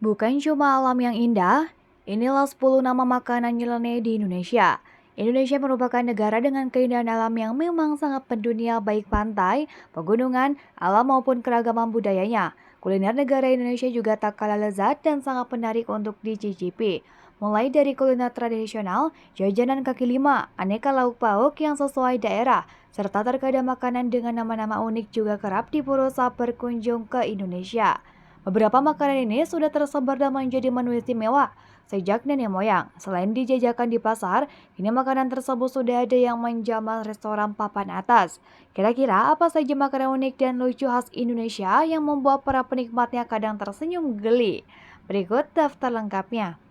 Bukan cuma alam yang indah, inilah 10 nama makanan nyeleneh di Indonesia. Indonesia merupakan negara dengan keindahan alam yang memang sangat mendunia baik pantai, pegunungan, alam maupun keragaman budayanya. Kuliner negara Indonesia juga tak kalah lezat dan sangat menarik untuk dicicipi. Mulai dari kuliner tradisional, jajanan kaki lima, aneka lauk pauk yang sesuai daerah, serta terkadang makanan dengan nama-nama unik juga kerap diburu saat berkunjung ke Indonesia. Beberapa makanan ini sudah tersebar dan menjadi menu istimewa sejak nenek moyang. Selain dijajakan di pasar, kini makanan tersebut sudah ada yang menjamal restoran papan atas. Kira-kira apa saja makanan unik dan lucu khas Indonesia yang membuat para penikmatnya kadang tersenyum geli? Berikut daftar lengkapnya.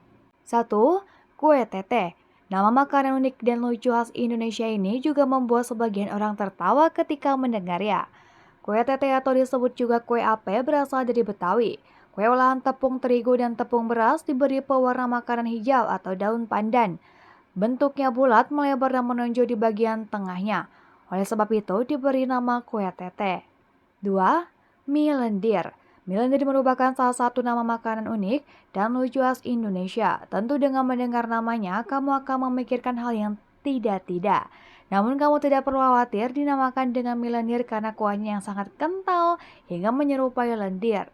1. Kue tete. Nama makanan unik dan lucu khas Indonesia ini juga membuat sebagian orang tertawa ketika mendengarnya. Kue tete atau disebut juga kue ape berasal dari Betawi. Kue olahan tepung terigu dan tepung beras diberi pewarna makanan hijau atau daun pandan. Bentuknya bulat, melebar dan menonjol di bagian tengahnya. Oleh sebab itu diberi nama kue tete. 2. Mie lendir. Mie lendir merupakan salah satu nama makanan unik dan lucu khas Indonesia. Tentu dengan mendengar namanya, kamu akan memikirkan hal yang tidak-tidak. Namun kamu tidak perlu khawatir dinamakan dengan mie lendir karena kuahnya yang sangat kental hingga menyerupai lendir.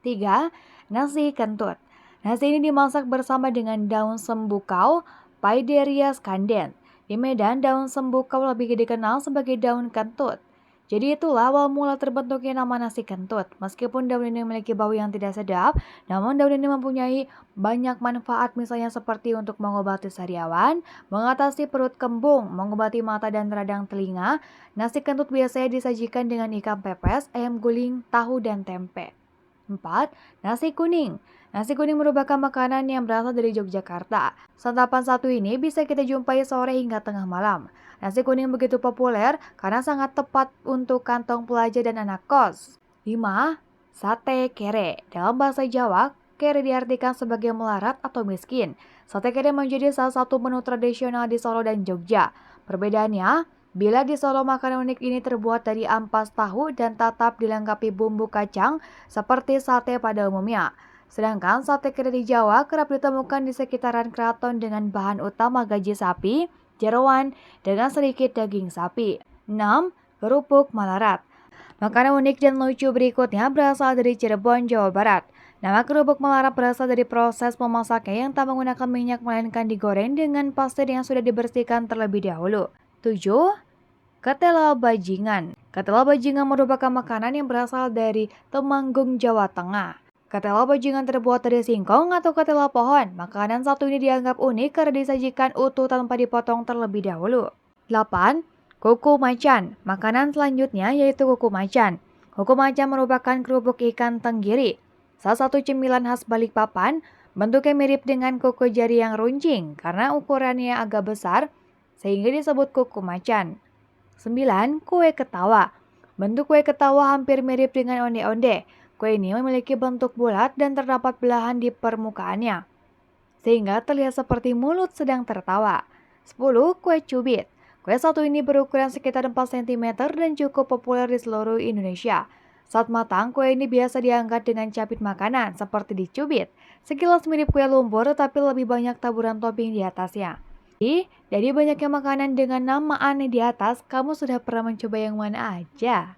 3. Nasi kentut. Nasi ini dimasak bersama dengan daun sembukau, Paideria scandens. Di Medan, daun sembukau lebih dikenal sebagai daun kentut. Jadi itulah awal mula terbentuknya nama nasi kentut. Meskipun daun ini memiliki bau yang tidak sedap, namun daun ini mempunyai banyak manfaat misalnya seperti untuk mengobati sariawan, mengatasi perut kembung, mengobati mata dan radang telinga. Nasi kentut biasanya disajikan dengan ikan pepes, ayam guling, tahu, dan tempe. 4. Nasi kuning. Nasi kuning merupakan makanan yang berasal dari Yogyakarta. Santapan satu ini bisa kita jumpai sore hingga tengah malam. Nasi kuning begitu populer karena sangat tepat untuk kantong pelajar dan anak kos. 5. Sate kere. Dalam bahasa Jawa, kere diartikan sebagai melarat atau miskin. Sate kere menjadi salah satu menu tradisional di Solo dan Jogja. Perbedaannya, bila di Solo makanan unik ini terbuat dari ampas tahu dan tetap dilengkapi bumbu kacang seperti sate pada umumnya. Sedangkan sate kere di Jawa kerap ditemukan di sekitaran keraton dengan bahan utama gaji sapi, jeroan, dengan sedikit daging sapi. 6. Kerupuk Malarat. Makanan unik dan lucu berikutnya berasal dari Cirebon, Jawa Barat. Nama kerupuk Malarat berasal dari proses memasaknya yang tak menggunakan minyak melainkan digoreng dengan pasir yang sudah dibersihkan terlebih dahulu. 7. Ketela bajingan. Ketela bajingan merupakan makanan yang berasal dari Temanggung, Jawa Tengah. Ketela bajingan terbuat dari singkong atau ketela pohon. Makanan satu ini dianggap unik karena disajikan utuh tanpa dipotong terlebih dahulu. 8. Kuku macan. Makanan selanjutnya yaitu kuku macan. Kuku macan merupakan kerupuk ikan tenggiri. Salah satu cemilan khas Balikpapan, bentuknya mirip dengan kuku jari yang runcing karena ukurannya agak besar sehingga disebut kuku macan. 9. Kue ketawa. Bentuk kue ketawa hampir mirip dengan onde-onde. Kue ini memiliki bentuk bulat dan terdapat belahan di permukaannya, sehingga terlihat seperti mulut sedang tertawa. 10. Kue cubit. Kue satu ini berukuran sekitar 4 cm dan cukup populer di seluruh Indonesia. Saat matang, kue ini biasa diangkat dengan capit makanan seperti dicubit. Sekilas mirip kue lumpur tetapi lebih banyak taburan topping di atasnya. Dari banyaknya makanan dengan nama aneh di atas, kamu sudah pernah mencoba yang mana aja?